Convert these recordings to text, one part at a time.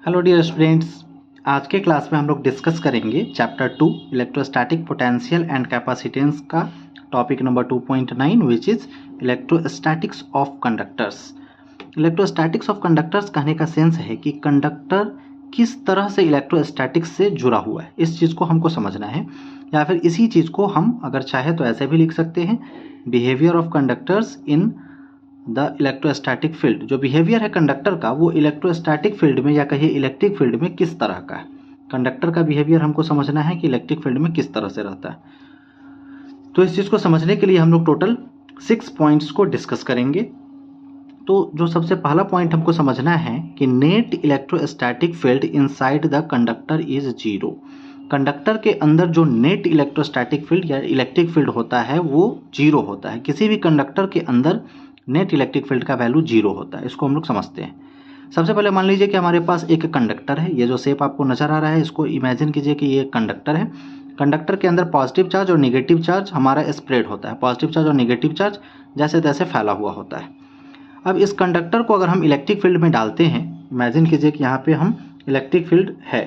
Hello dear students, आज के class में हम लोग डिस्कस करेंगे chapter 2 electrostatic potential and capacitance का topic number 2.9 which is electrostatics of conductors. Electrostatics of conductors कहने का सेंस है कि कंडक्टर किस तरह से इलेक्ट्रोस्टैटिक्स से जुड़ा हुआ है, इस चीज़ को हमको समझना है। या फिर इसी चीज़ को हम अगर चाहे तो ऐसे भी लिख सकते हैं, behaviour of conductors in the electrostatic field. जो बिहेवियर है कंडक्टर का वो इलेक्ट्रोस्टैटिक फील्ड में या कहिए इलेक्ट्रिक फील्ड में किस तरह का है। कंडक्टर का बिहेवियर हमको समझना है कि इलेक्ट्रिक फील्ड में किस तरह से रहता है। तो इस चीज़ को समझने के लिए हम लोग टोटल 6 पॉइंट्स को डिस्कस करेंगे। तो जो सबसे पहला पॉइंट हमको समझना है कि net electrostatic field inside the conductor is zero. Conductor के अंदर जो नेट इलेक्ट्रोस्टैटिक फील्ड या इलेक्ट्रिक फील्ड होता है वो जीरो होता है। किसी भी कंडक्टर के अंदर नेट इलेक्ट्रिक फील्ड का वैल्यू जीरो होता है। इसको हम लोग समझते हैं। सबसे पहले मान लीजिए कि हमारे पास एक कंडक्टर है। ये जो शेप आपको नजर आ रहा है इसको इमेजिन कीजिए कि ये कंडक्टर है। कंडक्टर के अंदर पॉजिटिव चार्ज और नेगेटिव चार्ज हमारा स्प्रेड होता है। पॉजिटिव चार्ज और नेगेटिव चार्ज जैसे तैसे फैला हुआ होता है। अब इस कंडक्टर को अगर हम इलेक्ट्रिक फील्ड में डालते हैं, इमेजिन कीजिए कि यहाँ पे हम इलेक्ट्रिक फील्ड है।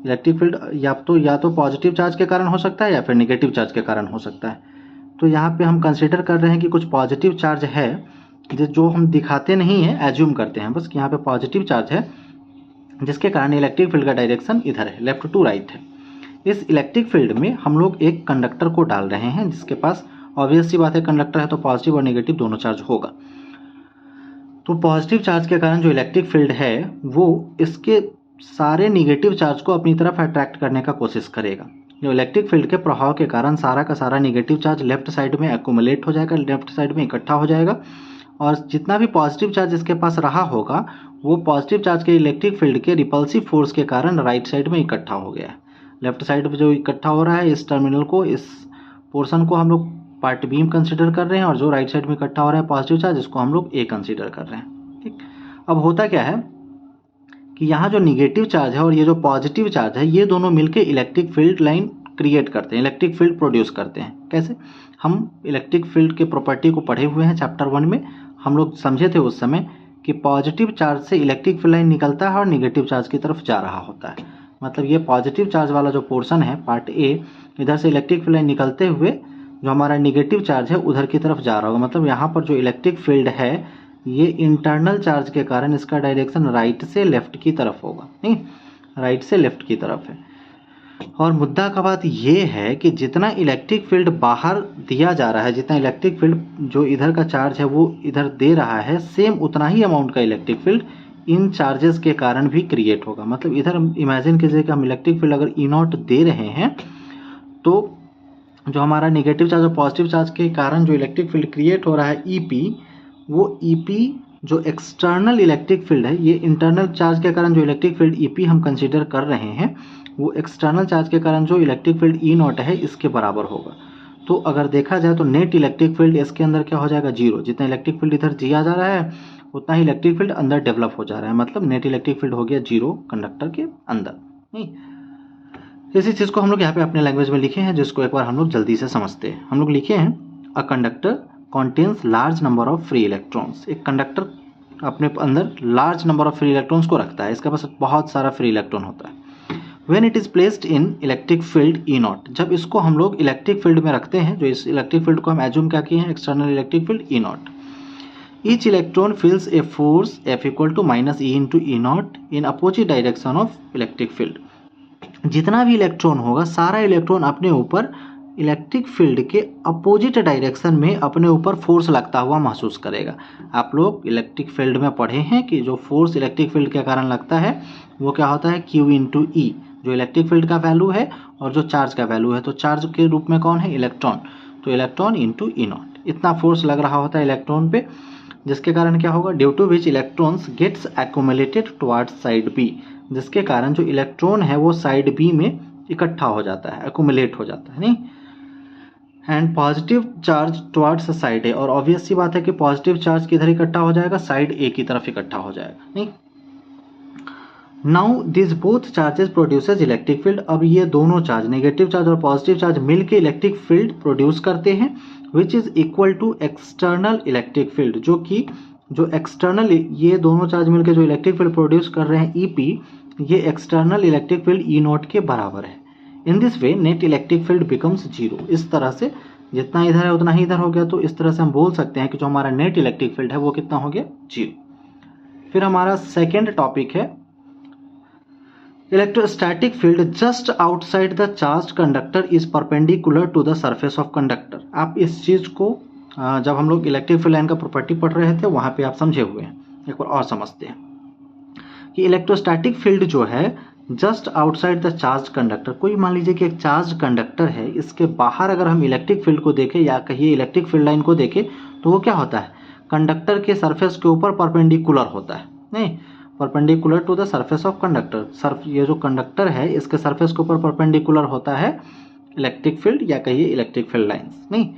इलेक्ट्रिक फील्ड या तो पॉजिटिव चार्ज के कारण हो सकता है या फिर नेगेटिव चार्ज के कारण हो सकता है। तो यहाँ पे हम कंसिडर कर रहे हैं कि कुछ पॉजिटिव चार्ज है जो हम दिखाते नहीं है, एज्यूम करते हैं बस कि यहाँ पे पॉजिटिव चार्ज है जिसके कारण इलेक्ट्रिक फील्ड का डायरेक्शन इधर है, लेफ्ट टू राइट है। इस इलेक्ट्रिक फील्ड में हम लोग एक कंडक्टर को डाल रहे हैं जिसके पास ऑब्वियस सी बात है कंडक्टर है तो पॉजिटिव और नेगेटिव दोनों चार्ज होगा। तो पॉजिटिव चार्ज के कारण जो इलेक्ट्रिक फील्ड है वो इसके सारे नेगेटिव चार्ज को अपनी तरफ अट्रैक्ट करने का कोशिश करेगा। जो इलेक्ट्रिक फील्ड के प्रभाव के कारण सारा का सारा नेगेटिव चार्ज लेफ्ट साइड में एक्यूमुलेट हो जाएगा, लेफ्ट साइड में इकट्ठा हो जाएगा और जितना भी पॉजिटिव चार्ज इसके पास रहा होगा वो पॉजिटिव चार्ज के इलेक्ट्रिक फील्ड के रिपल्सिव फोर्स के कारण राइट साइड में इकट्ठा हो गया है। लेफ्ट साइड में जो इकट्ठा हो रहा है इस टर्मिनल को, इस पोर्शन को हम लोग पार्ट बी कंसिडर कर रहे हैं और जो राइट साइड में इकट्ठा हो रहा है पॉजिटिव चार्ज इसको हम लोग ए कंसिडर कर रहे हैं। ठीक, अब होता क्या है कि यहाँ जो निगेटिव चार्ज है और ये जो पॉजिटिव चार्ज है ये दोनों मिलकर इलेक्ट्रिक फील्ड लाइन क्रिएट करते हैं, इलेक्ट्रिक फील्ड प्रोड्यूस करते हैं। कैसे? हम इलेक्ट्रिक फील्ड के प्रॉपर्टी को पढ़े हुए हैं चैप्टर 1 में। हम लोग समझे थे उस समय कि पॉजिटिव चार्ज से इलेक्ट्रिक फील्ड लाइन निकलता है और नेगेटिव चार्ज की तरफ जा रहा होता है। मतलब ये पॉजिटिव चार्ज वाला जो पोर्शन है पार्ट ए, इधर से इलेक्ट्रिक फील्ड लाइन निकलते हुए जो हमारा नेगेटिव चार्ज है उधर की तरफ जा रहा होगा। मतलब यहाँ पर जो इलेक्ट्रिक फील्ड है ये इंटरनल चार्ज के कारण इसका डायरेक्शन राइट से लेफ्ट की तरफ होगा, नहीं, राइट से लेफ्ट की तरफ है। और मुद्दा का बात ये है कि जितना इलेक्ट्रिक फील्ड बाहर दिया जा रहा है, जितना इलेक्ट्रिक फील्ड जो इधर का चार्ज है वो इधर दे रहा है, सेम उतना ही अमाउंट का इलेक्ट्रिक फील्ड इन चार्जेस के कारण भी क्रिएट होगा। मतलब इधर इमेजिन कीजिए कि हम इलेक्ट्रिक फील्ड अगर ई नॉट दे रहे हैं तो जो हमारा नेगेटिव चार्ज और पॉजिटिव चार्ज के कारण जो इलेक्ट्रिक फील्ड क्रिएट हो रहा है ईपी, वो ईपी जो एक्सटर्नल इलेक्ट्रिक फील्ड है, ये इंटरनल चार्ज के कारण जो इलेक्ट्रिक फील्ड ईपी हम कंसीडर कर रहे हैं वो एक्सटर्नल चार्ज के कारण जो इलेक्ट्रिक फील्ड ई नॉट है इसके बराबर होगा। तो अगर देखा जाए तो नेट इलेक्ट्रिक फील्ड इसके अंदर क्या हो जाएगा? जीरो। जितना इलेक्ट्रिक फील्ड इधर दिया जा रहा है उतना ही इलेक्ट्रिक फील्ड अंदर डेवलप हो जा रहा है। मतलब नेट इलेक्ट्रिक फील्ड हो गया जीरो कंडक्टर के अंदर। नहीं, इसी चीज़ को हम लोग यहाँ पे अपने लैंग्वेज में लिखे हैं जिसको एक बार हम लोग जल्दी से समझते हैं। हम लोग लिखे हैं a conductor contains large number of free electrons. एक कंडक्टर अपने अंदर large number of free electrons को रखता है, इसके पास बहुत सारा फ्री इलेक्ट्रॉन होता है। When it is placed in electric field E not, जब इसको हम लोग इलेक्ट्रिक फील्ड में रखते हैं, जो इस इलेक्ट्रिक फील्ड को हम एज्यूम क्या किए हैं? External electric field E naught. Each electron feels a force F equal to minus e into e naught in opposite direction of electric field. जितना भी इलेक्ट्रॉन होगा सारा इलेक्ट्रॉन अपने ऊपर इलेक्ट्रिक फील्ड के अपोजिट डायरेक्शन में अपने ऊपर फोर्स लगता हुआ महसूस करेगा। आप लोग इलेक्ट्रिक फील्ड में पढ़े हैं कि जो फोर्स इलेक्ट्रिक फील्ड के कारण लगता है वो क्या होता है? Q इंटू ई, जो इलेक्ट्रिक फील्ड का वैल्यू है और जो चार्ज का वैल्यू है। तो चार्ज के रूप में कौन है? इलेक्ट्रॉन। तो इलेक्ट्रॉन इंटू ई नॉट, इतना फोर्स लग रहा होता है इलेक्ट्रॉन पे, जिसके कारण क्या होगा? Due to which electrons gets accumulated towards side B, जिसके कारण जो इलेक्ट्रॉन है वो साइड बी में इकट्ठा हो जाता है, एक्यूमुलेट हो जाता है। नहीं, and positive charge towards side A, और ऑब्वियस सी बात है कि पॉजिटिव चार्ज किधर इकट्ठा हो जाएगा? साइड ए की तरफ इकट्ठा हो जाएगा। नहीं, now this both charges produces electric field. अब ये दोनों चार्ज, नेगेटिव चार्ज और पॉजिटिव चार्ज मिलकर इलेक्ट्रिक फील्ड प्रोड्यूस करते हैं which is equal to external electric field, जो कि जो एक्सटर्नल ये दोनों चार्ज मिलकर जो इलेक्ट्रिक फील्ड प्रोड्यूस कर रहे हैं ईपी, ये external electric field E not के बराबर है। इन this way net electric field becomes zero. इस तरह से जितना इधर है उतना ही इधर हो गया, तो इस तरह से हम बोल सकते हैं कि जो हमारा नेट इलेक्ट्रिक फील्ड है वो कितना हो गया, जीरो। फिर हमारा सेकेंड टॉपिक है electrostatic field just outside the charge conductor is perpendicular to the surface of conductor. आप इस चीज को जब हम लोग इलेक्ट्रिक फील्ड लाइन का प्रॉपर्टी पढ़ रहे थे वहां पे आप समझे हुए हैं, एक बार और समझते हैं कि इलेक्ट्रोस्टैटिक फील्ड जो है just outside the charge conductor, कोई मान लीजिए कि एक चार्ज कंडक्टर है, इसके बाहर अगर हम इलेक्ट्रिक फील्ड को देखें या कहिए इलेक्ट्रिक फील्ड लाइन को देखें तो वो क्या होता है, कंडक्टर के सरफेस के ऊपर परपेंडिकुलर होता है, नहीं perpendicular to the surface of conductor. ये जो कंडक्टर है इसके सरफेस के ऊपर परपेंडिकुलर होता है इलेक्ट्रिक फील्ड या कहिए इलेक्ट्रिक फील्ड लाइंस, नहीं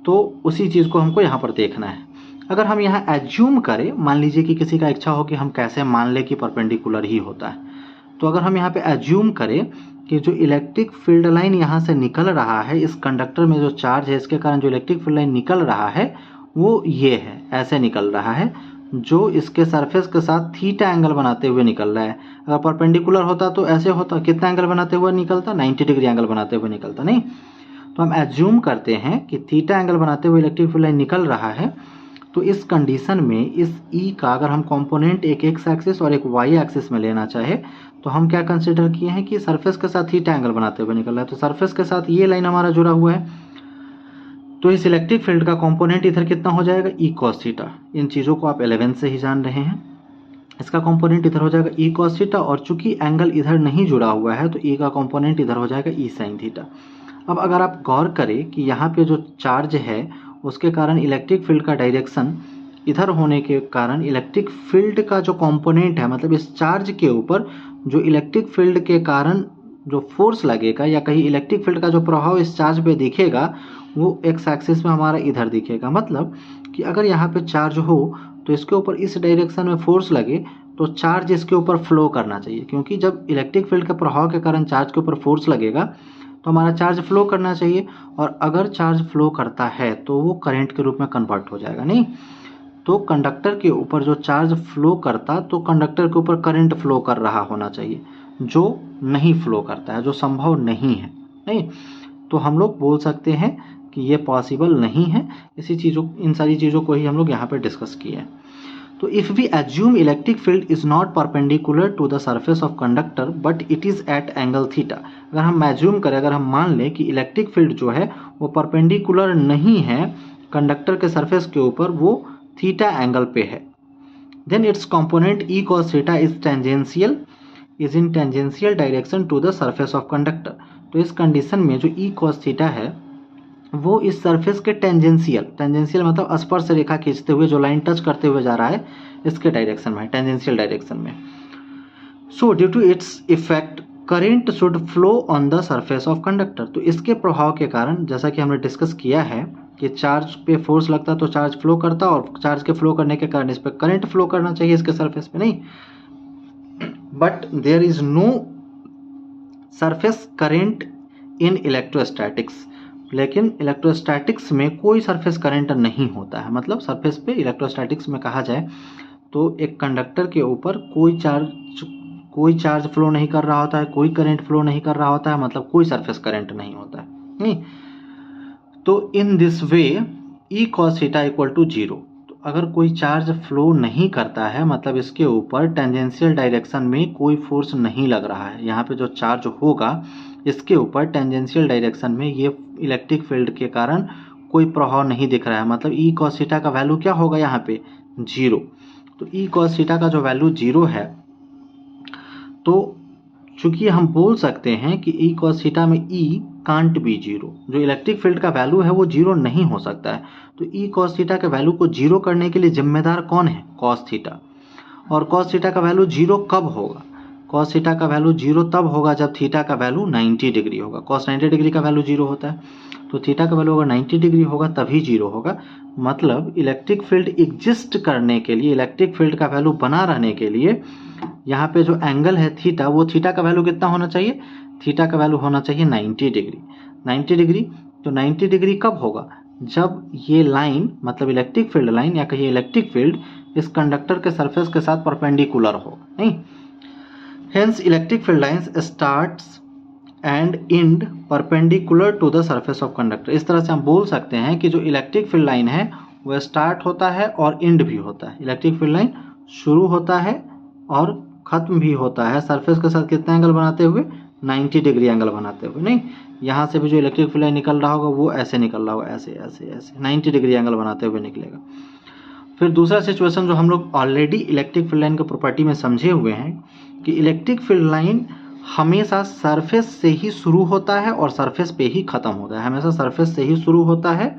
तो उसी चीज को हमको यहाँ पर देखना है। अगर हम यहाँ एज्यूम करें, मान लीजिए कि किसी का इच्छा हो कि हम कैसे मान ले कि परपेंडिकुलर ही होता है, तो अगर हम यहाँ पे एज्यूम करें कि जो इलेक्ट्रिक फील्ड लाइन यहाँ से निकल रहा है, इस कंडक्टर में जो चार्ज है इसके कारण जो इलेक्ट्रिक फील्ड लाइन निकल रहा है वो ये है, ऐसे निकल रहा है, जो इसके सरफेस के साथ थीटा एंगल बनाते हुए निकल रहा है। अगर परपेंडिकुलर होता तो ऐसे होता, कितना एंगल बनाते हुए निकलता, 90 डिग्री एंगल बनाते हुए निकलता, नहीं तो हम एज्यूम करते हैं कि थीटा एंगल बनाते हुए इलेक्ट्रिक फील्ड लाइन निकल रहा है। तो इस कंडीशन में इस ई का अगर हम कंपोनेंट एक एक्स एक्सिस और एक वाई एक्सिस में लेना चाहे तो हम क्या कंसिडर किए हैं कि सरफेस के साथ थीटा एंगल बनाते हुए निकल रहा है, तो सरफेस के साथ ये लाइन हमारा जुड़ा हुआ है, तो इस इलेक्ट्रिक फील्ड का कंपोनेंट इधर कितना हो जाएगा, ई कॉस थीटा। इन चीज़ों को आप 11 से ही जान रहे हैं। इसका कंपोनेंट इधर हो जाएगा ई कॉस थीटा, और चूंकि एंगल इधर नहीं जुड़ा हुआ है तो ई का कंपोनेंट इधर हो जाएगा ई साइन थीटा। अब अगर आप गौर करें कि यहाँ पे जो चार्ज है उसके कारण इलेक्ट्रिक फील्ड का डायरेक्शन इधर होने के कारण इलेक्ट्रिक फील्ड का जो कंपोनेंट है, मतलब इस चार्ज के ऊपर जो इलेक्ट्रिक फील्ड के कारण जो फोर्स लगेगा या कहीं इलेक्ट्रिक फील्ड का जो प्रभाव इस चार्ज पे दिखेगा वो एक्स एक्सिस में हमारा इधर दिखेगा। मतलब कि अगर यहाँ पे चार्ज हो तो इसके ऊपर इस डायरेक्शन में फोर्स लगे तो चार्ज इसके ऊपर फ्लो करना चाहिए, क्योंकि जब इलेक्ट्रिक फील्ड के प्रभाव के कारण चार्ज के ऊपर फोर्स लगेगा तो हमारा चार्ज फ्लो करना चाहिए, और अगर चार्ज फ्लो करता है तो वो करंट के रूप में कन्वर्ट हो जाएगा, नहीं तो कंडक्टर के ऊपर जो चार्ज फ्लो करता तो कंडक्टर के ऊपर करंट फ्लो कर रहा होना चाहिए, जो नहीं फ्लो करता है, जो संभव नहीं है, नहीं तो हम लोग बोल सकते हैं कि ये पॉसिबल नहीं है। इन सारी चीज़ों को ही हम लोग यहाँ पे डिस्कस किए हैं। तो if we assume electric field is not perpendicular to the surface of conductor but it is at angle theta, अगर हम एज्यूम करें, अगर हम मान लें कि इलेक्ट्रिक फील्ड जो है वो परपेंडिकुलर नहीं है कंडक्टर के सरफेस के ऊपर, वो थीटा एंगल पे है, then its component E cos theta is in tangential direction to the surface of conductor. तो इस कंडीशन में जो ई कॉस थीटा है वो इस सरफेस के टेंजेंशियल मतलब स्पर्श रेखा खींचते हुए जो लाइन टच करते हुए जा रहा है इसके डायरेक्शन में, टेंजेंशियल डायरेक्शन में। So due to its effect current should flow on the surface of conductor. तो इसके प्रभाव के कारण, जैसा कि हमने डिस्कस किया है कि चार्ज पे फोर्स लगता तो चार्ज फ्लो करता, और चार्ज के फ्लो करने के कारण इस पर करंट फ्लो करना चाहिए इसके सरफेस पे, नहीं but there is no surface current in electrostatics. लेकिन इलेक्ट्रोस्टैटिक्स में कोई सरफेस करंट नहीं होता है, मतलब सरफेस पे इलेक्ट्रोस्टैटिक्स में कहा जाए तो एक कंडक्टर के ऊपर कोई चार्ज फ्लो नहीं कर रहा होता है, कोई करंट फ्लो नहीं कर रहा होता है, मतलब कोई सरफेस करंट नहीं होता है, नहीं तो in this way E cos theta equal to zero. तो अगर कोई चार्ज फ्लो नहीं करता है, मतलब इसके ऊपर टेंजेंशियल डायरेक्शन में कोई फोर्स नहीं लग रहा है, यहाँ पे जो चार्ज होगा इसके ऊपर टेंजेंशियल डायरेक्शन में ये इलेक्ट्रिक फील्ड के कारण कोई प्रभाव नहीं दिख रहा है, मतलब ई कॉस थीटा का वैल्यू क्या होगा यहाँ पे, जीरो। तो ई कॉस थीटा का जो वैल्यू जीरो है, तो चूंकि हम बोल सकते हैं कि ई कॉस थीटा में ई कांट बी जीरो, जो इलेक्ट्रिक फील्ड का वैल्यू है वो जीरो नहीं हो सकता है, तो ई कॉस थीटा के वैल्यू को जीरो करने के लिए जिम्मेदार कौन है, कॉस थीटा। और कॉस थीटा का वैल्यू जीरो कब होगा, कॉस थीटा का वैल्यू जीरो तब होगा जब थीटा का वैल्यू 90 डिग्री होगा। कॉस 90 डिग्री का वैल्यू जीरो होता है, तो थीटा का वैल्यू अगर 90 डिग्री होगा तभी जीरो होगा। मतलब इलेक्ट्रिक फील्ड एग्जिस्ट करने के लिए, इलेक्ट्रिक फील्ड का वैल्यू बना रहने के लिए यहाँ पे जो एंगल है थीटा, वो थीटा का वैल्यू कितना होना चाहिए, थीटा का वैल्यू होना चाहिए 90 डिग्री। 90 डिग्री, तो 90 डिग्री कब होगा, जब ये लाइन मतलब इलेक्ट्रिक फील्ड लाइन या कहिए इलेक्ट्रिक फील्ड इस कंडक्टर के सरफेस के साथ परपेंडिकुलर हो, नहीं Hence electric field lines starts and and perpendicular to the surface of conductor. इस तरह से हम बोल सकते हैं कि जो इलेक्ट्रिक फील्ड लाइन है वह स्टार्ट होता है और एंड भी होता है। इलेक्ट्रिक फील्ड लाइन शुरू होता है और खत्म भी होता है सरफेस के साथ कितना एंगल बनाते हुए, 90 डिग्री एंगल बनाते हुए। नहीं, यहाँ से भी जो इलेक्ट्रिक फील्ड लाइन निकल रहा होगा वो ऐसे निकल रहा होगा, ऐसे ऐसे ऐसे 90 डिग्री एंगल बनाते हुए निकलेगा। फिर दूसरा सिचुएशन जो हम लोग ऑलरेडी इलेक्ट्रिक फील्ड लाइन के प्रॉपर्टी में समझे हुए हैं कि इलेक्ट्रिक फील्ड लाइन हमेशा सरफेस से ही शुरू होता है और सरफेस पे ही खत्म होता है। हमेशा सरफेस से ही शुरू होता है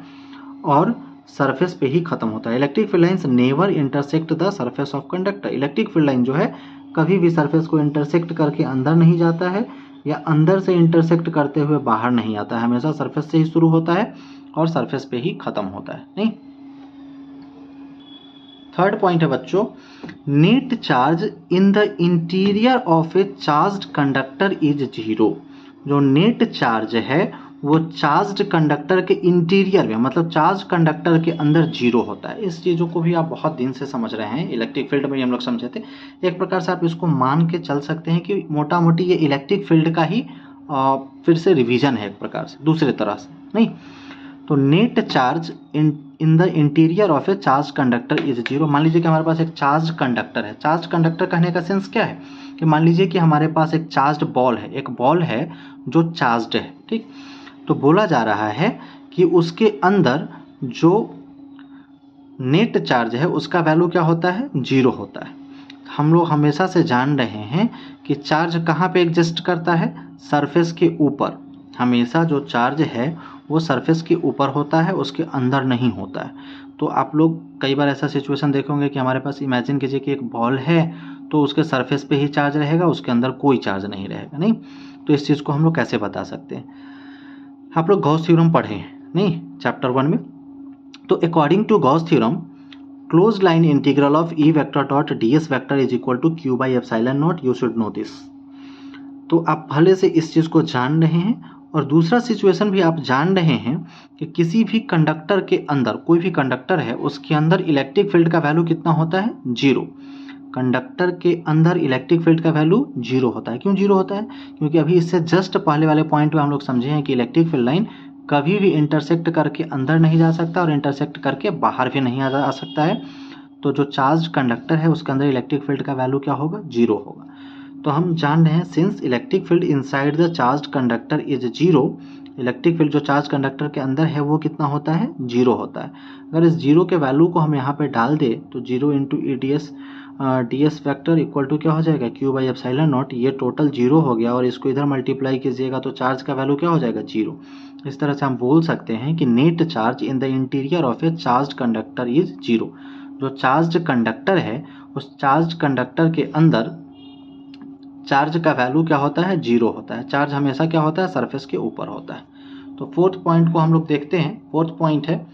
और सरफेस पे ही खत्म होता है। Electric field lines never intersect the surface of conductor. Electric field line जो है कभी भी सरफेस को इंटरसेक्ट करके अंदर नहीं जाता है या अंदर से इंटरसेक्ट करते हुए बाहर नहीं आता है। हमेशा सरफेस से ही शुरू होता है और सरफेस पे ही खत्म होता है। नहीं, थर्ड पॉइंट है बच्चों, net charge in the interior of A charged conductor is zero. जो नेट चार्ज है वो चार्ज्ड कंडक्टर के इंटीरियर में, मतलब चार्ज कंडक्टर के अंदर जीरो होता है। इस चीज़ों को भी आप बहुत दिन से समझ रहे हैं, इलेक्ट्रिक फील्ड में हम लोग समझे थे। एक प्रकार से आप इसको मान के चल सकते हैं कि मोटा मोटी ये इलेक्ट्रिक फील्ड का ही फिर से रिवीजन है एक प्रकार से, दूसरे तरह से। नहीं, तो net charge in the interior of A charge conductor is zero. मान लीजिए कि हमारे पास एक चार्ज कंडक्टर है। चार्ज कंडक्टर कहने का सेंस क्या है कि मान लीजिए कि हमारे पास एक चार्ज बॉल है, एक बॉल है जो चार्ज्ड है। ठीक, तो बोला जा रहा है कि उसके अंदर जो नेट चार्ज है उसका वैल्यू क्या होता है, जीरो होता है। हम लोग हमेशा से जान रहे हैं कि चार्ज कहाँ पे एग्जिस्ट करता है, सरफेस के ऊपर। हमेशा जो चार्ज है वो सरफेस के ऊपर होता है, उसके अंदर नहीं होता है। तो आप लोग कई बार ऐसा सिचुएशन देखेंगे कि हमारे पास इमेजिन कीजिए कि एक बॉल है तो उसके सरफेस पे ही चार्ज रहेगा, उसके अंदर कोई चार्ज नहीं रहेगा। नहीं, तो इस चीज़ को हम लोग कैसे बता सकते हैं? आप लोग गॉस थ्योरम पढ़े हैं नहीं, चैप्टर 1 में। तो according to Gauss theorem, close line integral of E vector dot d s vector is equal to Q by epsilon naught. You should know this. तो आप भले से इस चीज़ को जान रहे हैं। और दूसरा सिचुएशन भी आप जान रहे हैं कि किसी भी कंडक्टर के अंदर, कोई भी कंडक्टर है उसके अंदर इलेक्ट्रिक फील्ड का वैल्यू कितना होता है, जीरो। कंडक्टर के अंदर इलेक्ट्रिक फील्ड का वैल्यू जीरो होता है। क्यों जीरो होता है? क्योंकि अभी इससे जस्ट पहले वाले पॉइंट में हम लोग समझे हैं कि इलेक्ट्रिक फील्ड लाइन कभी भी इंटरसेक्ट करके अंदर नहीं जा सकता और इंटरसेक्ट करके बाहर भी नहीं आ सकता है। तो जो चार्ज कंडक्टर है उसके अंदर इलेक्ट्रिक फील्ड का वैल्यू क्या होगा, जीरो होगा। तो हम जान रहे हैं since electric field inside the charge conductor is zero, electric field जो चार्ज कंडक्टर के अंदर है वो कितना होता है, जीरो होता है। अगर इस जीरो के वैल्यू को हम यहाँ पे डाल दें तो zero into E d s vector equal to क्या हो जाएगा, क्यू बाई एप्सिलॉन नॉट। ये टोटल जीरो हो गया और इसको इधर मल्टीप्लाई कीजिएगा तो चार्ज का वैल्यू क्या हो जाएगा, जीरो। इस तरह से हम बोल सकते हैं कि net charge in the interior of A charge conductor is zero. जो चार्ज कंडक्टर है उस चार्ज कंडक्टर के अंदर चार्ज का वैल्यू क्या होता है, जीरो होता है। चार्ज हमेशा क्या होता है, सरफेस के ऊपर होता है। तो फोर्थ पॉइंट को हम लोग देखते हैं। फोर्थ पॉइंट है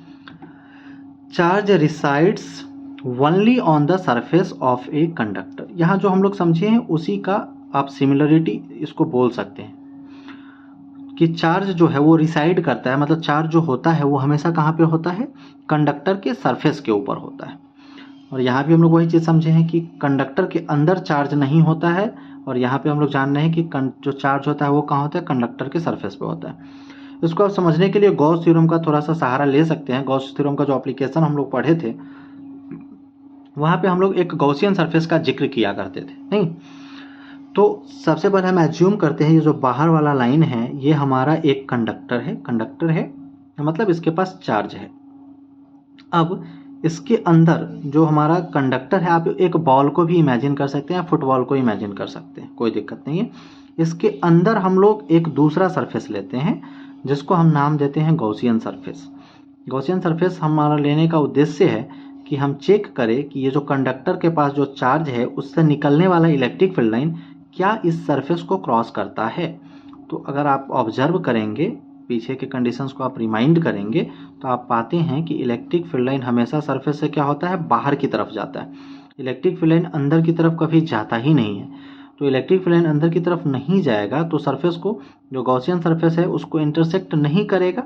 charge resides only on the surface of a conductor. यहाँ जो हम लोग समझे हैं उसी का आप सिमिलरिटी इसको बोल सकते हैं कि चार्ज जो है वो रिसाइड करता है, मतलब चार्ज जो होता है वो हमेशा कहाँ पे होता है, कंडक्टर के सरफेस के ऊपर होता है। और यहाँ भी हम लोग वही चीज़ समझे हैं कि कंडक्टर के अंदर चार्ज नहीं होता है और यहाँ पे हम लोग जान रहे हैं कि जो चार्ज होता है वो कहाँ होता है, कंडक्टर के सरफेस पे होता है। इसको आप समझने के लिए गॉस थ्योरम का थोड़ा सा सहारा ले सकते हैं। गॉस थ्योरम का जो एप्लीकेशन हम लोग पढ़े थे वहाँ पे हम लोग एक गॉसियन सरफेस का जिक्र किया करते थे। नहीं, तो सबसे पहले हम एज्यूम करते हैं ये जो बाहर वाला लाइन है ये हमारा एक कंडक्टर है, मतलब इसके पास चार्ज है। अब इसके अंदर जो हमारा कंडक्टर है, आप एक बॉल को भी इमेजिन कर सकते हैं, फुटबॉल को इमेजिन कर सकते हैं, कोई दिक्कत नहीं है। इसके अंदर हम लोग एक दूसरा सरफेस लेते हैं जिसको हम नाम देते हैं गॉसियन सरफेस। गॉसियन सरफेस हमारा लेने का उद्देश्य है कि हम चेक करें कि ये जो कंडक्टर के पास जो चार्ज है उससे निकलने वाला इलेक्ट्रिक फील्ड लाइन क्या इस सरफेस को क्रॉस करता है। तो अगर आप ऑब्जर्व करेंगे, पीछे के कंडीशंस को आप रिमाइंड करेंगे तो आप पाते हैं कि इलेक्ट्रिक फील्ड लाइन हमेशा सरफेस से क्या होता है, बाहर की तरफ जाता है। इलेक्ट्रिक फील्ड लाइन अंदर की तरफ कभी जाता ही नहीं है। तो इलेक्ट्रिक फील्ड लाइन अंदर की तरफ नहीं जाएगा तो सरफेस को, जो गॉसियन सरफेस है उसको इंटरसेक्ट नहीं करेगा।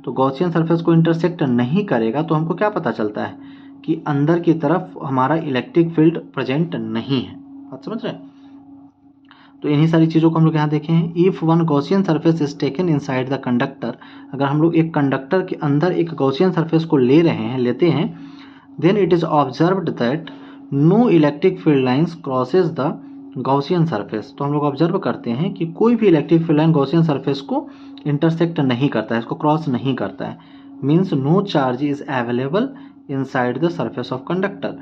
तो गॉसियन सरफेस को इंटरसेक्ट नहीं करेगा तो हमको क्या पता चलता है कि अंदर की तरफ हमारा इलेक्ट्रिक फील्ड प्रेजेंट नहीं है। बात समझ रहे हैं? तो इन्हीं सारी चीज़ों को हम लोग यहाँ देखे हैं। If one Gaussian surface is taken inside the conductor, अगर हम लोग एक कंडक्टर के अंदर एक गॉसियन सरफेस को लेते हैं, then it is observed that no electric field lines crosses the Gaussian surface. तो हम लोग ऑब्जर्व करते हैं कि कोई भी electric field line Gaussian surface को इंटरसेक्ट नहीं करता है, इसको क्रॉस नहीं करता है। Means no charge is available inside the surface of conductor.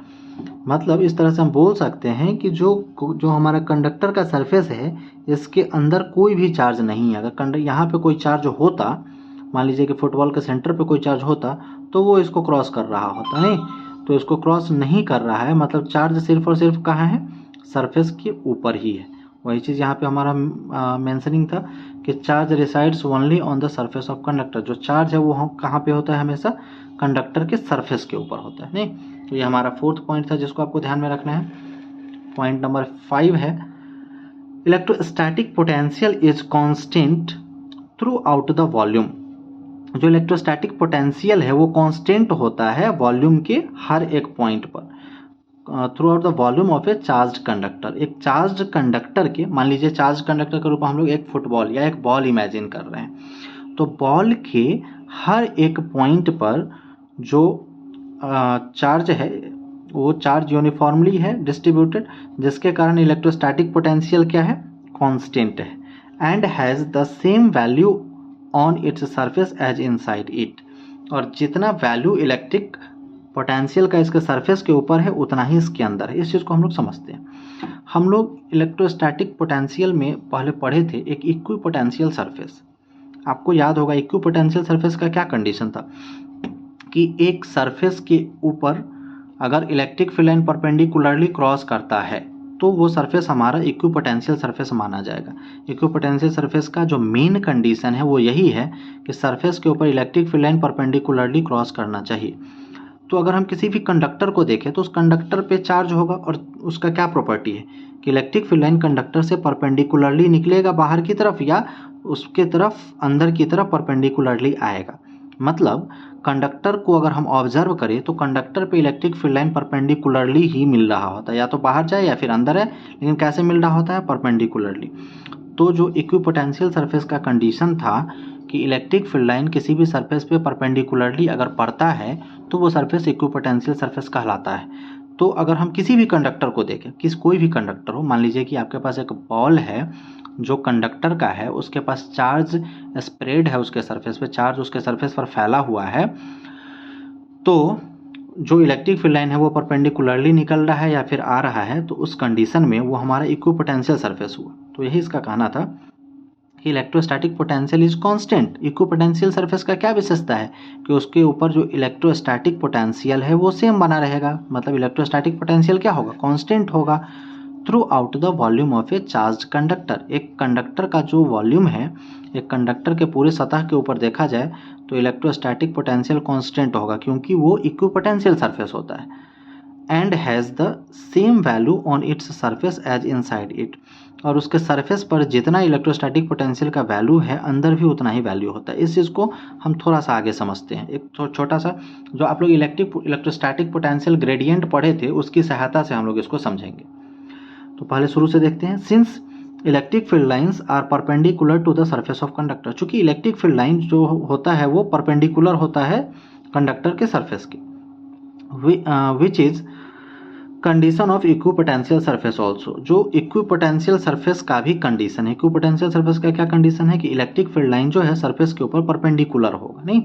मतलब इस तरह से हम बोल सकते हैं कि जो हमारा कंडक्टर का सरफेस है, इसके अंदर कोई भी चार्ज नहीं है। अगर यहाँ पे कोई चार्ज होता, मान लीजिए कि फुटबॉल के सेंटर पे कोई चार्ज होता, तो वो इसको क्रॉस कर रहा होता, नहीं तो इसको क्रॉस नहीं कर रहा है। मतलब चार्ज सिर्फ और सिर्फ कहाँ है, सरफेस के ऊपर ही है। वही चीज़ यहाँ पे हमारा मेंशनिंग था कि charge resides only on the surface of conductor. जो चार्ज है वो कहाँ पे होता है, हमेशा कंडक्टर के सरफेस के ऊपर होता है, नहीं। तो ये हमारा फोर्थ पॉइंट था जिसको आपको ध्यान में रखना है। पॉइंट नंबर 5 है, electrostatic potential is constant through out the volume. जो इलेक्ट्रोस्टैटिक पोटेंशियल है वो कांस्टेंट होता है वॉल्यूम के हर एक पॉइंट पर, through out the volume of A charge conductor. एक चार्ज कंडक्टर के, मान लीजिए चार्ज कंडक्टर के रूप में हम लोग एक फुटबॉल या एक बॉल इमेजिन कर रहे हैं, तो बॉल के हर एक पॉइंट पर जो चार्ज है वो चार्ज यूनिफॉर्मली है डिस्ट्रीब्यूटेड, जिसके कारण इलेक्ट्रोस्टैटिक पोटेंशियल क्या है, कांस्टेंट है, and has the same value on its surface as inside it. और जितना वैल्यू इलेक्ट्रिक पोटेंशियल का इसके सरफेस के ऊपर है उतना ही इसके अंदर है। इस चीज़ को हम लोग समझते हैं। हम लोग इलेक्ट्रोस्टैटिक पोटेंशियल में पहले पढ़े थे एक इक्विपोटेंशियल सरफेस। आपको याद होगा इक्विपोटेंशियल सरफेस का क्या कंडीशन था कि एक सरफेस के ऊपर अगर electric field line perpendicularly cross करता है तो वो सरफेस हमारा इक्विपोटेंशियल सरफेस माना जाएगा। इक्विपोटेंशियल सरफेस का जो मेन कंडीशन है वो यही है कि सरफेस के ऊपर electric field line perpendicularly cross करना चाहिए। तो अगर हम किसी भी कंडक्टर को देखें तो उस कंडक्टर पे चार्ज होगा और उसका क्या प्रॉपर्टी है कि इलेक्ट्रिक फील्ड लाइन कंडक्टर से परपेंडिकुलरली निकलेगा बाहर की तरफ या उसके तरफ अंदर की तरफ परपेंडिकुलरली आएगा। मतलब कंडक्टर को अगर हम ऑब्जर्व करें तो कंडक्टर पे इलेक्ट्रिक फील्ड लाइन परपेंडिकुलरली ही मिल रहा होता है, या तो बाहर जाए या फिर अंदर है, लेकिन कैसे मिल रहा होता है, परपेंडिकुलरली। तो जो इक्विपोटेंशियल सरफेस का कंडीशन था कि इलेक्ट्रिक फील्ड लाइन किसी भी सरफेस पे परपेंडिकुलरली अगर पड़ता है तो वो सरफेस इक्विपोटेंशियल सरफेस कहलाता है। तो अगर हम किसी भी कंडक्टर को देखें, कोई भी कंडक्टर हो, मान लीजिए कि आपके पास एक बॉल है जो कंडक्टर का है, उसके पास चार्ज स्प्रेड है, उसके सरफेस पे चार्ज उसके सरफेस पर फैला हुआ है, तो जो इलेक्ट्रिक फील्ड लाइन है वो परपेंडिकुलरली निकल रहा है या फिर आ रहा है, तो उस कंडीशन में वो हमारा इक्विपोटेंशियल सरफेस हुआ। तो यही इसका कहना था कि electrostatic potential is constant. Equipotential surface का क्या विशेषता है कि उसके ऊपर जो इलेक्ट्रोस्टैटिक पोटेंशियल है वो सेम बना रहेगा। मतलब इलेक्ट्रोस्टैटिक पोटेंशियल क्या होगा, कांस्टेंट होगा through out the volume of A charge conductor. एक कंडक्टर का जो वॉल्यूम है, एक कंडक्टर के पूरे सतह के ऊपर देखा जाए तो इलेक्ट्रोस्टैटिक पोटेंशियल कांस्टेंट होगा क्योंकि वो इक्विपोटेंशियल सरफेस होता है, and has the same value on its surface as inside it. और उसके सरफेस पर जितना इलेक्ट्रोस्टैटिक पोटेंशियल का वैल्यू है अंदर भी उतना ही वैल्यू होता है। इस चीज़ को हम थोड़ा सा आगे समझते हैं। एक छोटा सा जो आप लोग इलेक्ट्रोस्टैटिक पोटेंशियल ग्रेडियंट पढ़े थे उसकी सहायता से हम लोग इसको समझेंगे। तो पहले शुरू से देखते हैं। Since electric field lines are perpendicular to the surface of conductor, चूंकि इलेक्ट्रिक फील्ड लाइन जो होता है वो परपेंडिकुलर होता है कंडक्टर के सरफेस के, which is condition of equipotential surface also. जो इक्विपोटेंशियल सरफेस का भी कंडीशन है। इक्विपोटेंशियल सरफेस का क्या कंडीशन है कि इलेक्ट्रिक फील्ड लाइन जो है सरफेस के ऊपर परपेंडिकुलर होगा, नहीं।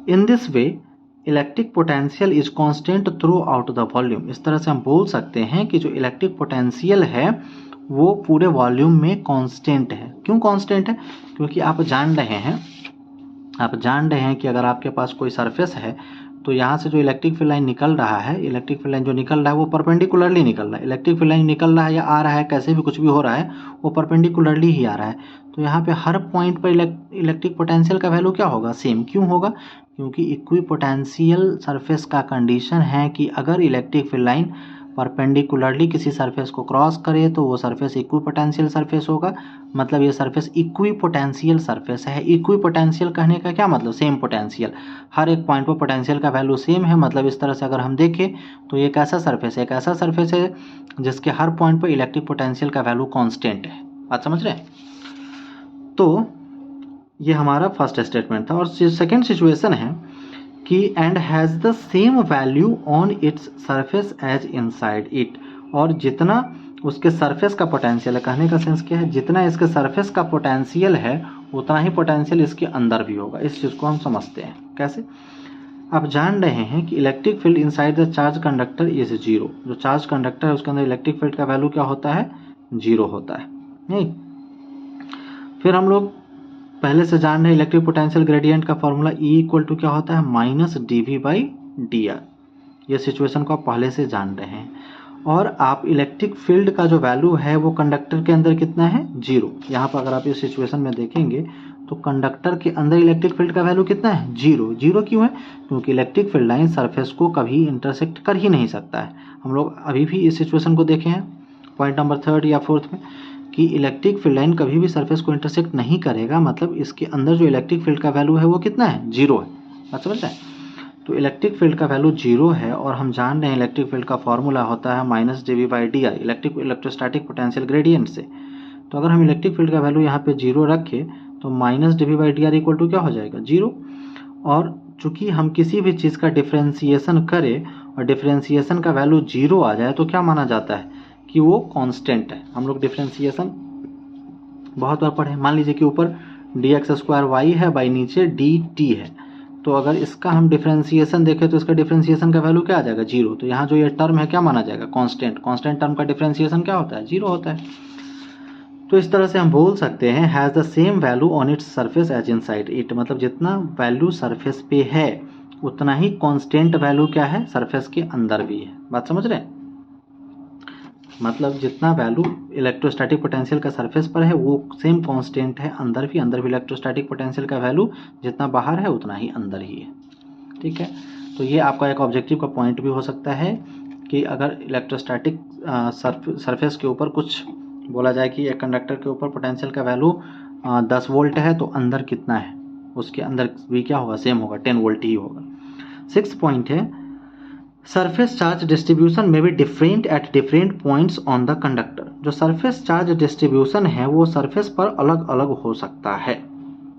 इन this way electric potential is constant through out the volume. इस तरह से हम बोल सकते हैं कि जो इलेक्ट्रिक पोटेंशियल है वो पूरे वॉल्यूम में कांस्टेंट है। क्यों कांस्टेंट है? क्योंकि आप जान रहे हैं कि अगर आपके पास कोई सरफेस है तो यहाँ से जो इलेक्ट्रिक फील्ड लाइन निकल रहा है, इलेक्ट्रिक फील्ड लाइन जो निकल रहा है वो परपेंडिकुलरली निकल रहा है। इलेक्ट्रिक फील्ड लाइन निकल रहा है या आ रहा है, कैसे भी कुछ भी हो रहा है, वो परपेंडिकुलरली ही आ रहा है। तो यहाँ पे हर पॉइंट पर इलेक्ट्रिक पोटेंशियल का वैल्यू क्या होगा, सेम। क्यों होगा? क्योंकि इक्विपोटेंशियल सरफेस का कंडीशन है कि अगर इलेक्ट्रिक फील्ड लाइन परपेंडिकुलरली किसी सरफेस को क्रॉस करे तो वो सरफेस इक्विपोटेंशियल सरफेस होगा। मतलब ये सरफेस इक्विपोटेंशियल सरफेस है। इक्विपोटेंशियल कहने का क्या मतलब? सेम पोटेंशियल, हर एक पॉइंट पर पोटेंशियल का वैल्यू सेम है। मतलब इस तरह से अगर हम देखें तो ये कैसा सरफेस है, एक ऐसा सरफेस है जिसके हर पॉइंट पर इलेक्ट्रिक पोटेंशियल का वैल्यू कांस्टेंट है। बात समझ रहे हैं? तो ये हमारा फर्स्ट स्टेटमेंट था। और सेकेंड सिचुएशन है कि and has the same value on its surface as inside it, और जितना उसके सरफेस का पोटेंशियल है, कहने का सेंस क्या है, जितना इसके सरफेस का पोटेंशियल है उतना ही पोटेंशियल इसके अंदर भी होगा। इस चीज़ को हम समझते हैं कैसे। आप जान रहे हैं कि electric field inside the charge conductor is zero. जो चार्ज कंडक्टर है उसके अंदर इलेक्ट्रिक फील्ड का वैल्यू क्या होता है, जीरो होता है। नहीं, फिर हम लोग पहले से जान रहे हैं इलेक्ट्रिक पोटेंशियल ग्रेडियंट का फॉर्मूला E इक्वल टू क्या होता है, माइनस dV/dr। ये सिचुएशन को आप पहले से जान रहे हैं। और आप इलेक्ट्रिक फील्ड का जो वैल्यू है वो कंडक्टर के अंदर कितना है, जीरो। यहाँ पर अगर आप इस सिचुएशन में देखेंगे तो कंडक्टर के अंदर इलेक्ट्रिक फील्ड का वैल्यू कितना है, जीरो। जीरो क्यों है, क्योंकि इलेक्ट्रिक फील्ड लाइन सरफेस को कभी इंटरसेक्ट कर ही नहीं सकता है। हम लोग अभी भी इस सिचुएशन को देखे हैं पॉइंट नंबर 3 या 4 में कि इलेक्ट्रिक फील्ड लाइन कभी भी सरफेस को इंटरसेक्ट नहीं करेगा, मतलब इसके अंदर जो इलेक्ट्रिक फील्ड का वैल्यू है वो कितना है, जीरो है। बात समझ रहे हैं? तो इलेक्ट्रिक फील्ड का वैल्यू जीरो है और हम जान रहे हैं इलेक्ट्रिक फील्ड का फॉर्मूला होता है minus dV/dr, electrostatic potential gradient से। तो अगर हम इलेक्ट्रिक फील्ड का वैल्यू यहाँ पे जीरो रखें तो माइनस dV/dr इक्वल टू क्या हो जाएगा, जीरो। और चूंकि हम किसी भी चीज़ का डिफ्रेंसिएशन करें और डिफ्रेंसिएशन का वैल्यू जीरो आ जाए तो क्या माना जाता है कि वो कांस्टेंट है। हम लोग डिफ्रेंसिएशन बहुत बार पढ़े। मान लीजिए कि ऊपर dx² है बाई नीचे dt है, तो अगर इसका हम डिफ्रेंसिएशन देखें तो इसका डिफ्रेंसिएशन का वैल्यू क्या आ जाएगा, जीरो। तो यहाँ जो ये टर्म है क्या माना जाएगा, कांस्टेंट। कांस्टेंट टर्म का डिफ्रेंसिएशन क्या होता है, जीरो होता है। तो इस तरह से हम बोल सकते हैं has the same value on its surface as inside it, मतलब जितना वैल्यू सरफेस पे है उतना ही कांस्टेंट वैल्यू क्या है, सरफेस के अंदर भी है। बात समझ रहे हैं? मतलब जितना वैल्यू इलेक्ट्रोस्टैटिक पोटेंशियल का सरफेस पर है वो सेम कांस्टेंट है अंदर भी इलेक्ट्रोस्टैटिक पोटेंशियल का वैल्यू जितना बाहर है उतना ही अंदर ही है। ठीक है, तो ये आपका एक ऑब्जेक्टिव का पॉइंट भी हो सकता है कि अगर इलेक्ट्रोस्टैटिक सरफेस के ऊपर कुछ बोला जाए कि एक कंडक्टर के ऊपर पोटेंशियल का वैल्यू 10 वोल्ट है तो अंदर कितना है, उसके अंदर भी क्या होगा, सेम होगा, 10 वोल्ट ही होगा। 6 पॉइंट है सरफेस चार्ज डिस्ट्रीब्यूशन में भी different at different points on the conductor. जो सरफेस चार्ज डिस्ट्रीब्यूशन है वो सरफेस पर अलग अलग हो सकता है।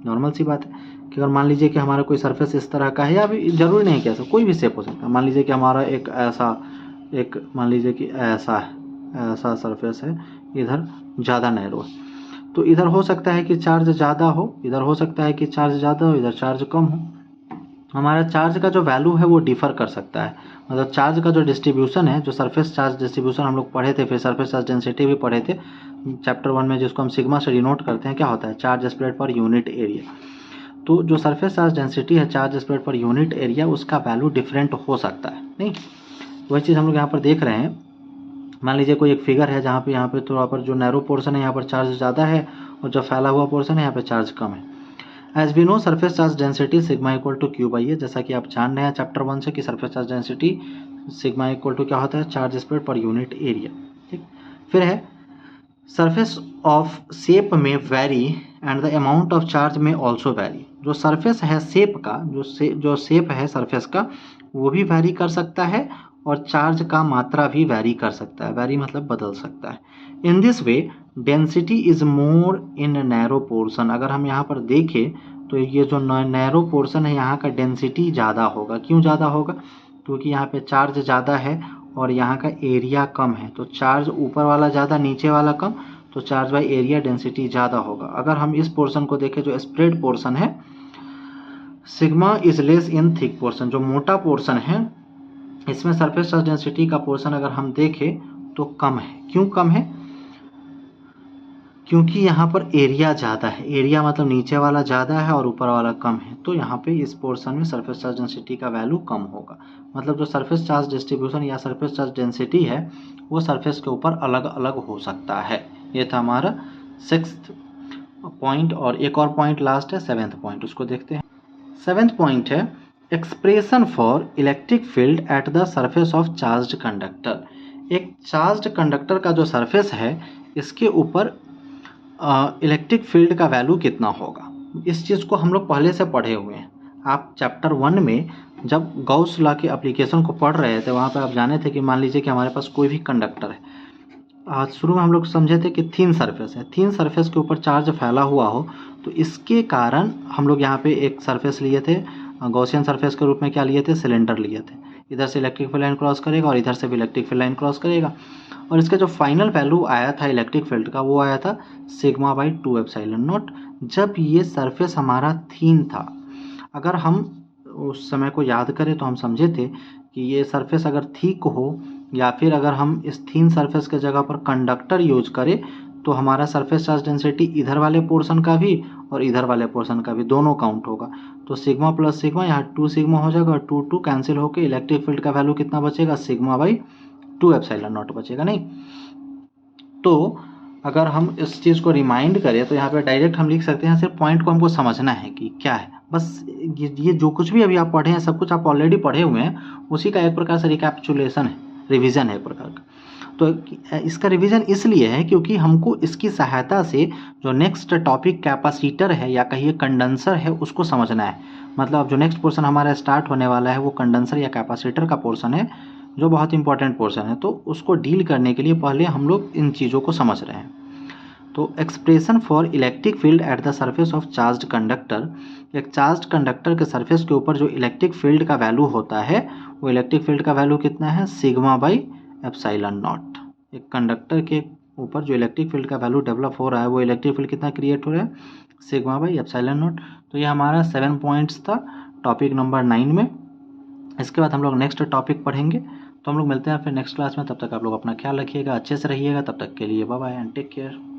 नॉर्मल सी बात है कि अगर मान लीजिए कि हमारा कोई सरफेस इस तरह का है, या भी जरूरी नहीं कि ऐसा, कोई भी शेप हो सकता है। मान लीजिए कि हमारा एक मान लीजिए कि ऐसा सरफेस है, इधर ज़्यादा नैरो है, तो इधर हो सकता है कि चार्ज ज़्यादा हो, इधर हो सकता है कि चार्ज ज़्यादा हो, इधर चार्ज कम हो। हमारा चार्ज का जो वैल्यू है वो डिफर कर सकता है। मतलब चार्ज का जो डिस्ट्रीब्यूशन है, जो सरफेस चार्ज डिस्ट्रीब्यूशन हम लोग पढ़े थे, फिर सरफेस चार्ज डेंसिटी भी पढ़े थे चैप्टर 1 में, जिसको हम सिग्मा से डिनोट करते हैं, क्या होता है, charge spread per unit area. तो जो सरफेस चार्ज डेंसिटी है, charge spread per unit area, उसका वैल्यू डिफरेंट हो सकता है। नहीं, वही चीज़ हम लोग यहाँ पर देख रहे हैं। मान लीजिए कोई एक फिगर है जहाँ पे यहाँ पे थोड़ा पर जो नैरो पोर्शन है यहाँ पर चार्ज ज़्यादा है और जो फैला हुआ पोर्शन है यहाँ पे चार्ज कम है। As we know surface charge density sigma equal to Q by A, जैसा कि आप जान रहे हैं चैप्टर 1 से कि surface charge density sigma equal to क्या होता है, charge spread per unit area. ठीक, फिर है सरफेस ऑफ शेप में vary and the amount of charge में ऑल्सो वेरी। जो सरफेस है शेप का, जो शेप है सरफेस का, वो भी वेरी कर सकता है और चार्ज का मात्रा भी वेरी कर सकता है। वेरी मतलब बदल सकता है। इन this way density is more in narrow portion. अगर हम यहाँ पर देखें तो ये जो नैरो पोर्शन है यहाँ का डेंसिटी ज़्यादा होगा। क्यों ज़्यादा होगा, क्योंकि यहाँ पे चार्ज ज़्यादा है और यहाँ का एरिया कम है। तो चार्ज ऊपर वाला ज़्यादा, नीचे वाला कम, तो चार्ज बाई एरिया डेंसिटी ज़्यादा होगा। अगर हम इस पोर्शन को देखें जो स्प्रेड पोर्शन है, sigma is less in thick portion. जो मोटा पोर्शन है इसमें सरफेस चार्ज डेंसिटी का पोर्शन अगर हम देखें तो कम है। क्यों कम है, क्योंकि यहाँ पर एरिया ज़्यादा है। एरिया मतलब नीचे वाला ज़्यादा है और ऊपर वाला कम है, तो यहाँ पे इस पोर्शन में सरफेस चार्ज डेंसिटी का वैल्यू कम होगा। मतलब जो सरफेस चार्ज डिस्ट्रीब्यूशन या सरफेस चार्ज डेंसिटी है वो सरफेस के ऊपर अलग अलग हो सकता है। ये था हमारा 6th पॉइंट। और एक और पॉइंट लास्ट है 7th पॉइंट, उसको देखते हैं। 7th पॉइंट है expression for electric field at the surface of charged conductor. एक चार्ज्ड कंडक्टर का जो सरफेस है इसके ऊपर इलेक्ट्रिक फील्ड का वैल्यू कितना होगा, इस चीज़ को हम लोग पहले से पढ़े हुए हैं। आप चैप्टर 1 में जब गॉस लॉ के एप्लीकेशन को पढ़ रहे थे वहाँ पर आप जाने थे कि मान लीजिए कि हमारे पास कोई भी कंडक्टर है, आज शुरू में हम लोग समझे थे कि थिन सरफेस है, थिन सरफेस के ऊपर चार्ज फैला हुआ हो तो इसके कारण हम लोग यहाँ पे एक सरफेस लिए थे, गॉसियन सरफेस के रूप में क्या लिए थे, सिलेंडर लिए थे। इधर से इलेक्ट्रिक फील्ड लाइन क्रॉस करेगा और इधर से भी इलेक्ट्रिक फील्ड लाइन क्रॉस करेगा, और इसका जो फाइनल वैल्यू आया था इलेक्ट्रिक फील्ड का वो आया था सिग्मा बाई 2 एप्सिलॉन नॉट, जब ये सरफेस हमारा थीन था। अगर हम उस समय को याद करें तो हम समझे थे कि ये सरफेस अगर थिक हो या फिर अगर हम इस थीन सरफेस के जगह पर कंडक्टर यूज करें तो हमारा सरफेस चार्ज डेंसिटी इधर वाले पोर्शन का भी और इधर वाले पोर्शन का भी दोनों काउंट होगा। तो सिग्मा प्लस सिग्मा यहाँ 2 सिग्मा हो जाएगा और 2 कैंसिल होकर इलेक्ट्रिक फील्ड का वैल्यू कितना बचेगा, सिग्मा बाई 2 एप्सिलॉन नॉट बचेगा। नहीं तो अगर हम इस चीज़ को रिमाइंड करें तो यहाँ पे डायरेक्ट हम लिख सकते हैं, सिर्फ पॉइंट को हमको समझना है कि क्या है। बस ये जो कुछ भी अभी आप पढ़े हैं सब कुछ आप ऑलरेडी पढ़े हुए हैं, उसी का एक प्रकार से रिकैप्चुलेशन है, रिवीजन है एक प्रकार का। तो इसका रिवीजन इसलिए है क्योंकि हमको इसकी सहायता से जो नेक्स्ट टॉपिक कैपेसिटर है या कहिए कंडेंसर है उसको समझना है। मतलब अब जो नेक्स्ट पोर्शन हमारा स्टार्ट होने वाला है वो कंडेंसर या कैपेसिटर का पोर्शन है, जो बहुत इंपॉर्टेंट पोर्शन है। तो उसको डील करने के लिए पहले हम लोग इन चीज़ों को समझ रहे हैं। तो expression for electric field at the surface of charged conductor, एक चार्ज्ड कंडक्टर के सरफेस के ऊपर जो इलेक्ट्रिक फील्ड का वैल्यू होता है वो इलेक्ट्रिक फील्ड का वैल्यू कितना है, सिग्मा बाई एप्सिलॉन नॉट। एक कंडक्टर के ऊपर जो इलेक्ट्रिक फील्ड का वैल्यू डेवलप हो रहा है वो इलेक्ट्रिक फील्ड कितना क्रिएट हो रहा है, सिग्मा बाई एप्सिलॉन नॉट। तो ये हमारा 7 पॉइंट्स था टॉपिक नंबर 9 में। इसके बाद हम लोग नेक्स्ट टॉपिक पढ़ेंगे। तो हम लोग मिलते हैं फिर नेक्स्ट क्लास में, तब तक आप लोग अपना ख्याल रखिएगा, अच्छे से रहिएगा। तब तक के लिए bye bye and take care.